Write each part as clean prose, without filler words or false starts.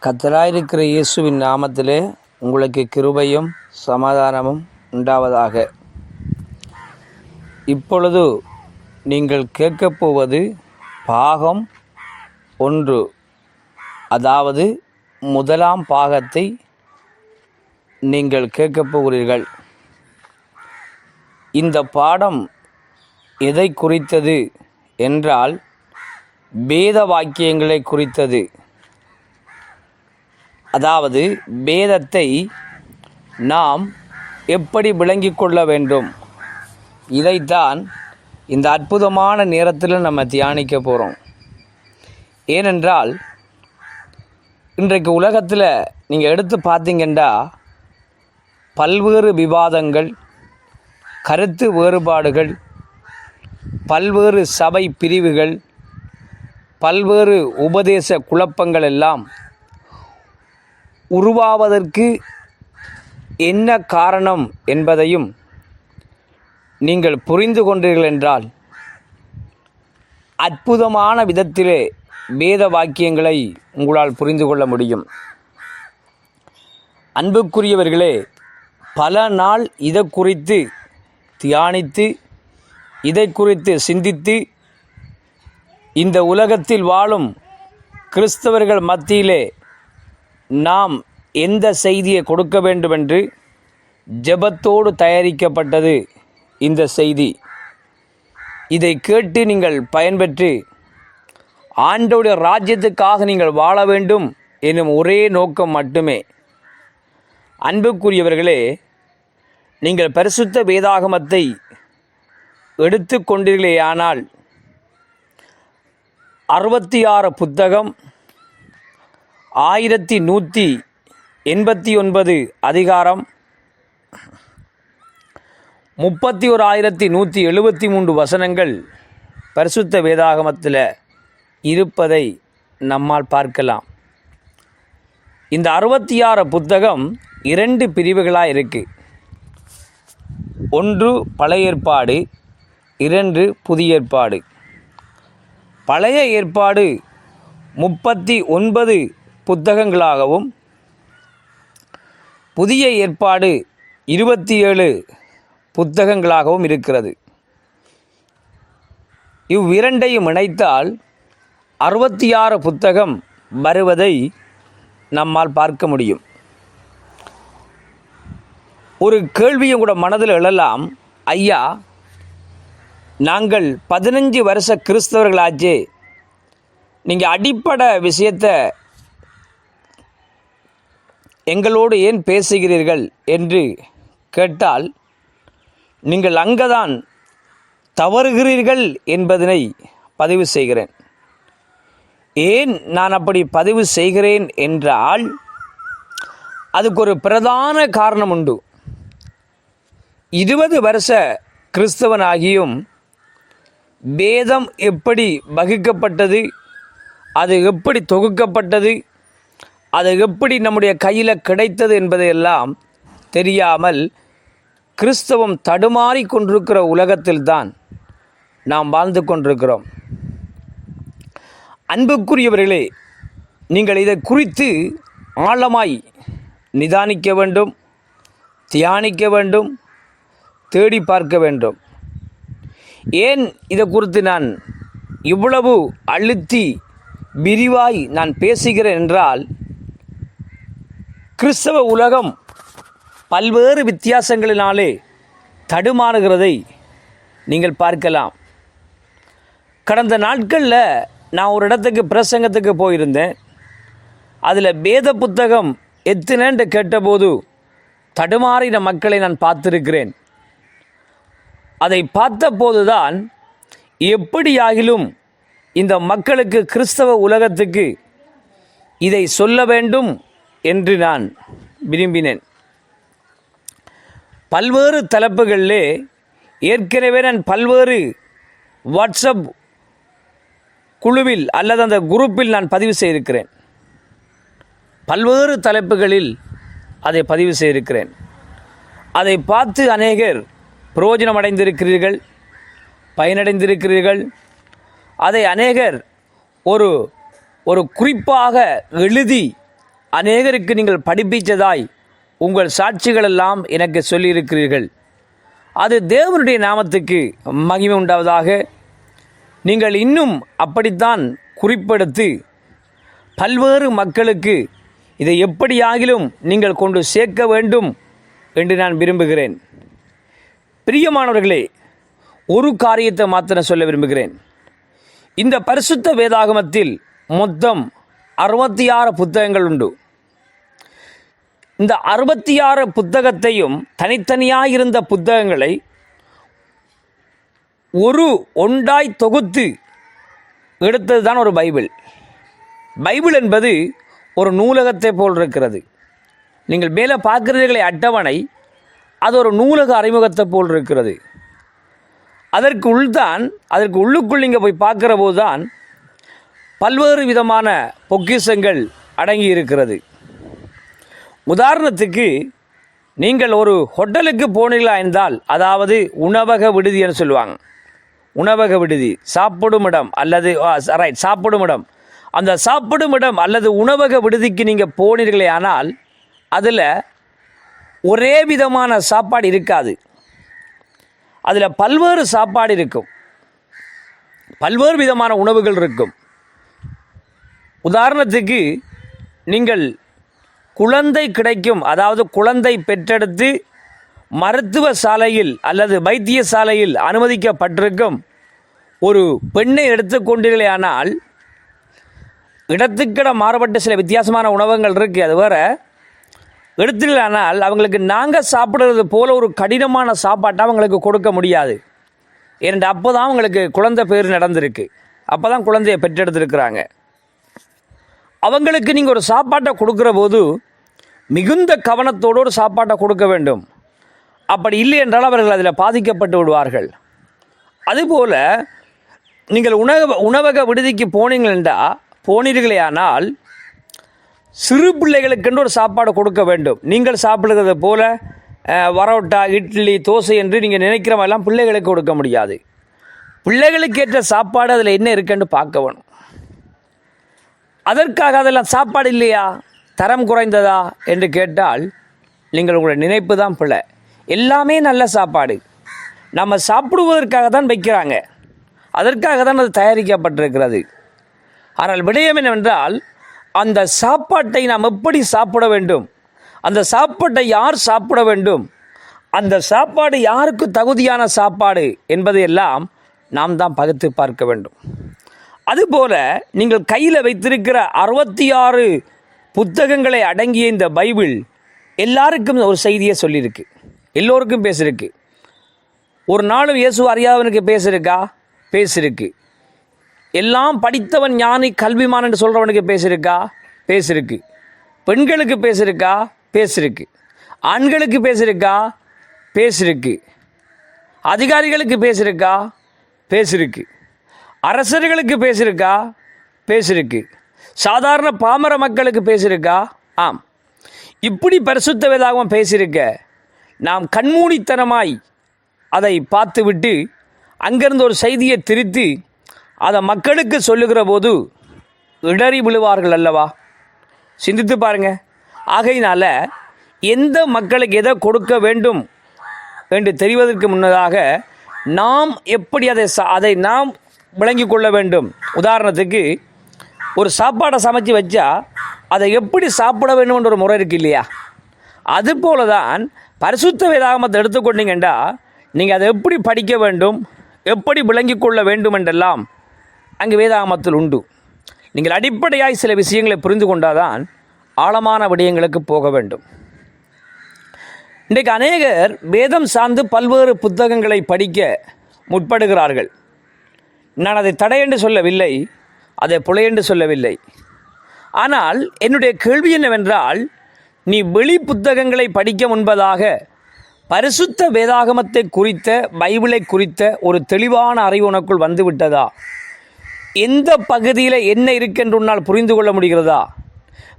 கர்த்தராயிருக்கிற இயேசுவின் நாமத்திலே உங்களுக்கு கிருபையும் சமாதானமும் உண்டாவதாக. இப்பொழுது நீங்கள் கேட்கப் போவது பாகம் 1, அதாவது முதலாம் பாகத்தை நீங்கள் கேட்கப் போகிறீர்கள். இந்த பாடம் எதை குறித்தது என்றால் வேத வாக்கியங்களை குறித்தது. அதாவது வேதத்தை நாம் எப்படி விளங்கிக் கொள்ள வேண்டும், இதைத்தான் இந்த அற்புதமான நேரத்தில் நம்ம தியானிக்க போகிறோம். ஏனென்றால் இன்றைக்கு உலகத்தில் நீங்கள் எடுத்து பார்த்தீங்கன்னா பல்வேறு விவாதங்கள், கருத்து வேறுபாடுகள், பல்வேறு சபை பிரிவுகள், பல்வேறு உபதேச குழப்பங்கள் எல்லாம் உருவாவதற்கு என்ன காரணம் என்பதையும் நீங்கள் புரிந்து கொண்டீர்கள் என்றால் அற்புதமான விதத்திலே வேத வாக்கியங்களை உங்களால் புரிந்து கொள்ள முடியும். அன்புக்குரியவர்களே, பல நாள் இதை குறித்து தியானித்து, இதை குறித்து சிந்தித்து, இந்த உலகத்தில் வாழும் கிறிஸ்தவர்கள் மத்தியிலே நாம் எந்த செய்தியை கொடுக்க வேண்டுமென்று ஜெபத்தோடு தயாரிக்கப்பட்டது இந்த செய்தி. இதை கேட்டு நீங்கள் பயன்பெற்று ஆண்டவருடைய ராஜ்யத்துக்காக நீங்கள் வாழ வேண்டும் என்னும் ஒரே நோக்கம் மட்டுமே. அன்புக்குரியவர்களே, நீங்கள் பரிசுத்த வேதாகமத்தை எடுத்து கொண்டீர்களேயானால் 66 புத்தகம், 1189 அதிகாரம், 31,173 வசனங்கள் பரிசுத்த வேதாகமத்தில் இருப்பதை நம்மால் பார்க்கலாம். இந்த 66 புத்தகம் 2 பிரிவுகளாக இருக்குது. 1 பழைய ஏற்பாடு, 2 புதிய ஏற்பாடு. பழைய ஏற்பாடு 39 புத்தகங்களாகவும், புதிய ஏற்பாடு 27 புத்தகங்களாகவும் இருக்கிறது. இவ்விரண்டையும் இணைத்தால் 66 புத்தகம் வருவதை நம்மால் பார்க்க முடியும். ஒரு கேள்வியும் கூட மனதில் எழலாம், ஐயா, நாங்கள் 15 வருஷ கிறிஸ்தவர்களாச்சே, நீங்கள் அடிப்படை விஷயத்தை எங்களோடு ஏன் பேசுகிறீர்கள் என்று கேட்டால், நீங்கள் அங்கதான் தவறுகிறீர்கள் என்பதனை பதிவு செய்கிறேன். ஏன் நான் அப்படி பதிவு செய்கிறேன் என்றால், அதுக்கு ஒரு பிரதான காரணம் உண்டு. 20 வருஷ கிறிஸ்தவனாகியும் வேதம் எப்படி வகுக்கப்பட்டது, அது எப்படி தொகுக்கப்பட்டது, அது எப்படி நம்முடைய கையில் கிடைத்தது என்பதையெல்லாம் தெரியாமல் கிறிஸ்தவம் தடுமாறி கொண்டிருக்கிற உலகத்தில்தான் நாம் வாழ்ந்து கொண்டிருக்கிறோம். அன்புக்குரியவர்களே, நீங்கள் இதை குறித்து ஆழமாய் நிதானிக்க வேண்டும், தியானிக்க வேண்டும், தேடி பார்க்க வேண்டும். ஏன் இதை குறித்து நான் இவ்வளவு அழுத்தி விரிவாய் நான் பேசுகிறேன் என்றால், கிறிஸ்தவ உலகம் பல்வேறு வித்தியாசங்களினாலே தடுமாறுகிறதை நீங்கள் பார்க்கலாம். கடந்த நாட்களில் நான் ஒரு இடத்துக்கு பிரசங்கத்துக்கு போயிருந்தேன். அதில் வேத புத்தகம் எத்தனைன்னு கேட்டபோது தடுமாறின மக்களை நான் பார்த்திருக்கிறேன். அதை பார்த்தபோதுதான் எப்படியாகிலும் இந்த மக்களுக்கு, கிறிஸ்தவ உலகத்துக்கு இதை சொல்ல வேண்டும் என்று நான் விரும்பினேன். பல்வேறு தலைப்புகளிலே ஏற்கனவே நான் பல்வேறு வாட்ஸ்அப் குழுவில் அல்லது அந்த குரூப்பில் நான் பதிவு செய்திருக்கிறேன். பல்வேறு தலைப்புகளில் அதை பதிவு செய்திருக்கிறேன். அதை பார்த்து அநேகர் பிரயோஜனம் அடைந்திருக்கிறீர்கள், பயனடைந்திருக்கிறீர்கள். அதை அநேகர் ஒரு குறிப்பாக எழுதி அநேகருக்கு நீங்கள் படிப்பித்ததாய் உங்கள் சாட்சிகளெல்லாம் எனக்கு சொல்லியிருக்கிறீர்கள். அது தேவனுடைய நாமத்துக்கு மகிமை உண்டாவதாக. நீங்கள் இன்னும் அப்படித்தான் குறிப்பெடுத்து பல்வேறு மக்களுக்கு இதை எப்படியாகிலும் நீங்கள் கொண்டு சேர்க்க வேண்டும் என்று நான் விரும்புகிறேன். பிரியமானவர்களே, ஒரு காரியத்தை மாத்திரம் சொல்ல விரும்புகிறேன். இந்த பரிசுத்த வேதாகமத்தில் மொத்தம் 66 புத்தகங்கள் உண்டு. இந்த 66 புத்தகத்தையும் தனித்தனியாக இருந்த புத்தகங்களை ஒன்றாய் தொகுத்து எடுத்தது தான் ஒரு பைபிள். பைபிள் என்பது ஒரு நூலகத்தை போல் இருக்கிறது. நீங்கள் மேலே பார்க்கிறீர்களே அட்டவணை, அது ஒரு நூலக அறிமுகத்தை போல் இருக்கிறது. அதற்கு உள்ளுக்குள் நீங்கள் போய் பார்க்கிற போது தான் பல்வேறு விதமான பொக்கிஷங்கள் அடங்கி இருக்கிறது. உதாரணத்துக்கு, நீங்கள் ஒரு ஹோட்டலுக்கு போனீங்களா என்றால், அதாவது உணவக விடுதி என்று சொல்லுவாங்க. உணவக விடுதி, சாப்பிடும் இடம் அல்லது சாப்பிடும் இடம். அந்த சாப்பிடும் இடம் அல்லது உணவக விடுதிக்கு நீங்கள் போனீர்களே ஆனால் அதில் ஒரே விதமான சாப்பாடு இருக்காது. அதில் பல்வேறு சாப்பாடு இருக்கும், பல்வேறு விதமான உணவுகள் இருக்கும். உதாரணத்துக்கு, நீங்கள் குழந்தை கிடைக்கும், அதாவது குழந்தை பெற்றெடுத்து மருத்துவ சாலையில் அல்லது வைத்தியசாலையில் அனுமதிக்கப்பட்டிருக்கும் ஒரு பெண்ணை எடுத்துக்கொண்டீர்களே ஆனால் இடத்துக்கிட மாறுபட்ட சில வித்தியாசமான உணவகங்கள் இருக்குது. அது வேறு எடுத்துக்கலானால் அவங்களுக்கு நாங்கள் சாப்பிட்றது போல் ஒரு கடினமான சாப்பாட்டை அவங்களுக்கு கொடுக்க முடியாது. ஏனென்று அப்போ தான் அவங்களுக்கு குழந்தை பேர் நடந்திருக்கு, அப்போ தான் குழந்தையை பெற்றெடுத்துருக்குறாங்க. அவங்களுக்கு நீங்கள் ஒரு சாப்பாட்டை கொடுக்குற போது மிகுந்த கவனத்தோடு ஒரு சாப்பாட்டை கொடுக்க வேண்டும். அப்படி இல்லை என்றால் அவர்கள் அதில் பாதிக்கப்பட்டு விடுவார்கள். அதுபோல் நீங்கள் உணவக விடுதிக்கு போனீர்களே ஆனால் சிறு பிள்ளைகளுக்கென்று ஒரு சாப்பாடு கொடுக்க வேண்டும். நீங்கள் சாப்பிடுகிறது போல பரோட்டா, இட்லி, தோசை என்று நீங்கள் நினைக்கிற மாதிரிலாம் பிள்ளைகளுக்கு கொடுக்க முடியாது. பிள்ளைகளுக்கு ஏற்ற சாப்பாடு அதில் என்ன இருக்குன்னு பார்க்க வேணும். அதற்காக அதெல்லாம் சாப்பாடு இல்லையா, தரம் குறைந்ததா என்று கேட்டால் நீங்கள் உங்களுடைய நினைப்பு தான் பிள்ளை. எல்லாமே நல்ல சாப்பாடு, நம்ம சாப்பிடுவதற்காக தான் வைக்கிறாங்க, அதற்காக தான் அது தயாரிக்கப்பட்டிருக்கிறது. ஆனால் விடயம் என்னவென்றால், அந்த சாப்பாட்டை நாம் எப்படி சாப்பிட வேண்டும், அந்த சாப்பாட்டை யார் சாப்பிட வேண்டும், அந்த சாப்பாடு யாருக்கு தகுதியான சாப்பாடு என்பதையெல்லாம் நாம் தான் பகுத்து பார்க்க வேண்டும். அதுபோல் நீங்கள் கையில் வைத்திருக்கிற 66 புத்தகங்களை அடங்கிய இந்த பைபிள் எல்லாருக்கும் ஒரு செய்தியை சொல்லியிருக்கு, எல்லோருக்கும் பேசியிருக்கு. ஒரு நாளும் இயேசு அறியாதவனுக்கு பேசியிருக்கு. எல்லாம் படித்தவன் ஞானி கல்விமான் என்று சொல்கிறவனுக்கு பேசியிருக்கு. பெண்களுக்கு பேசியிருக்கு. ஆண்களுக்கு பேசியிருக்கு. அதிகாரிகளுக்கு பேசியிருக்கு. அரசர்களுக்கு பேசியிருக்கு. சாதாரண பாமர மக்களுக்கு பேசியிருக்கா? ஆம். இப்படி பரிசுத்த வேதாகமம் பேசியிருக்க நாம் கண்மூடித்தனமாய் அதை பார்த்துவிட்டு அங்கிருந்து ஒரு செய்தியை திரித்து அதை மக்களுக்கு சொல்லுகிற போது இடறி விழுவார்கள் அல்லவா? சிந்தித்து பாருங்க. ஆகையினால எந்த மக்களுக்கு எதை கொடுக்க வேண்டும் என்று தெரிவதற்கு முன்னதாக நாம் எப்படி அதை நாம் விளங்கி கொள்ள வேண்டும். உதாரணத்துக்கு, ஒரு சாப்பாடை சமைச்சு வச்சா அதை எப்படி சாப்பிட வேண்டும்ன்ற ஒரு முறை இருக்குது இல்லையா? அதுபோல தான் பரிசுத்த வேதாகமத்தை எடுத்துக்கொண்டீங்கண்டா நீங்கள் அதை எப்படி படிக்க வேண்டும், எப்படி விளங்கி கொள்ள வேண்டும் என்றெல்லாம் அங்கே வேதாகமத்தில் உண்டு. நீங்கள் அடிப்படையாய் சில விஷயங்களை புரிந்து கொண்டாதான் ஆழமான விடயங்களுக்கு போக வேண்டும். இன்றைக்கு அநேகர் வேதம் சார்ந்து பல்வேறு புத்தகங்களை படிக்க முற்படுகிறார்கள். நான் அதை தடை என்று சொல்லவில்லை, அதை பிழை என்று சொல்லவில்லை. ஆனால் என்னுடைய கேள்வி என்னவென்றால், நீ வெளி புத்தகங்களை படிக்க முன்பதாக பரிசுத்த வேதாகமத்தை குறித்த, பைபிளை குறித்த ஒரு தெளிவான அறிவு உனக்குள் வந்துவிட்டதா? எந்த பகுதியில் என்ன இருக்கென்று உன்னால் புரிந்து கொள்ள முடிகிறதா?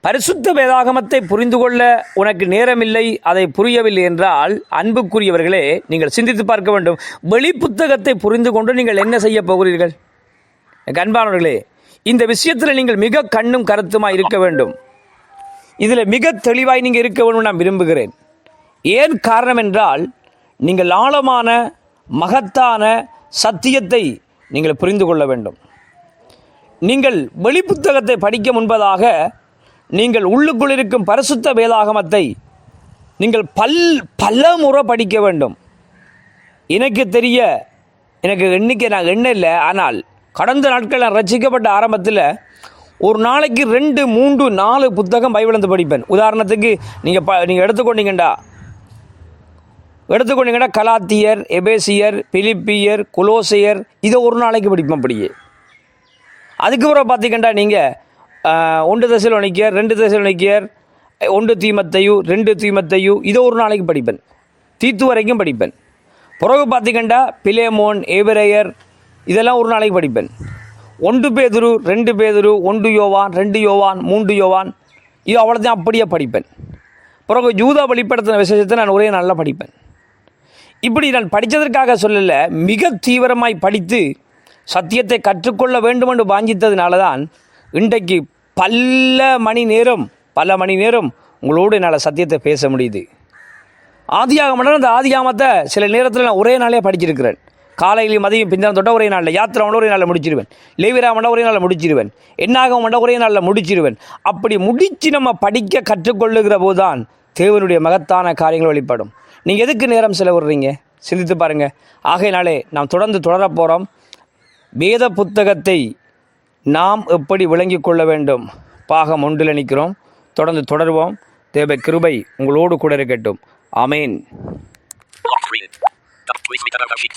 பரிசுத்த வேதாகமத்தை புரிந்து கொள்ள உனக்கு நேரமில்லை, அதை புரியவில்லை என்றால் அன்புக்குரியவர்களே, நீங்கள் சிந்தித்து பார்க்க வேண்டும். வெளி புத்தகத்தை புரிந்து கொண்டு நீங்கள் என்ன செய்ய போகிறீர்கள்? அன்பானவர்களே, இந்த விஷயத்தில் நீங்கள் மிக கண்ணும் கருத்துமாக இருக்க வேண்டும். இதில் மிக தெளிவாய் நீங்கள் இருக்க வேண்டும் நான் விரும்புகிறேன். ஏன் காரணம் என்றால், நீங்கள் ஆழமான மகத்தான சத்தியத்தை நீங்கள் புரிந்து கொள்ள வேண்டும். நீங்கள் வெளிப்புத்தகத்தை படிக்க முன்பதாக நீங்கள் உள்ளுக்குள் இருக்கும் பரிசுத்த வேதாகமத்தை நீங்கள் பல முறை படிக்க வேண்டும். எனக்கு தெரிய எனக்கு எண்ணிக்கை நான் எண்ண இல்லை, ஆனால் கடந்த நாட்கள் நான் ரசிக்கப்பட்ட ஆரம்பத்தில் ஒரு நாளைக்கு 2, 3, 4 புத்தகம் பைபிளந்து படிப்பேன். உதாரணத்துக்கு நீங்கள் எடுத்துக்கொண்டீங்கண்டா கலாத்தியர், எபேசியர், பிலிப்பியர், கொலோசையர், இதை ஒரு நாளைக்கு படிப்பேன். அப்படியே அதுக்கப்புறம் பார்த்தீங்கன்னா நீங்கள் 1 தெசலோனிக்கர், 2 தெசலோனிக்கர், 1 தீமோத்தேயு, 2 தீமோத்தேயு, இதை ஒரு நாளைக்கு படிப்பேன். தீத்து வரைக்கும் படிப்பேன். பிறகு பார்த்தீங்கன்னா பிலேமோன், எபிரேயர், இதெல்லாம் ஒரு நாளைக்கு படிப்பேன். 1 பேதுரு, 2 பேதுரு, 1 யோவான், 2 யோவான், 3 யோவான், இது அவ்வளோதான் அப்படியே படிப்பேன். பிறகு யூதா வெளிப்படுத்தின விசேஷத்தை நான் ஒரே நாளில் படிப்பேன். இப்படி நான் படித்ததற்காக சொல்லலை, மிக தீவிரமாய் படித்து சத்தியத்தை கற்றுக்கொள்ள வேண்டும் என்று வாஞ்சித்ததுனால தான் இன்றைக்கு பல மணி நேரம் உங்களோடு என்னால் சத்தியத்தை பேச முடியுது. ஆதியாகமம், அந்த ஆதியாகமத்தை சில நேரத்தில் நான் ஒரே நாளே படிச்சிருக்கிறேன். காலையிலையும் மதியம் பின்னால் தொட்ட ஒரே நாளில், யாத்திரை ஒரே நாளில் முடிச்சிருவேன், லேவியராமண்டா ஒரே நாளில் முடிச்சிருவேன், என்னாகமண்டா ஒரே நாளில் முடிச்சிருவேன். அப்படி முடித்து நம்ம படிக்க கற்றுக்கொள்ளுகிற போது தான் தேவனுடைய மகத்தான காரியங்கள் வெளிப்படும். நீங்கள் எதுக்கு நேரம் செலவிடுறீங்க? சிந்தித்து பாருங்கள். ஆகையினாலே நாம் தொடர்ந்து தொடரப் போகிறோம். வேத புத்தகத்தை நாம் எப்படி விளங்கிக் கொள்ள வேண்டும், பாகம் 1 நிற்கிறோம். தொடர்ந்து தொடருவோம். தேவ கிருபை உங்களோடு கூட இருக்கட்டும். ஆமேன். Please make a note of sheet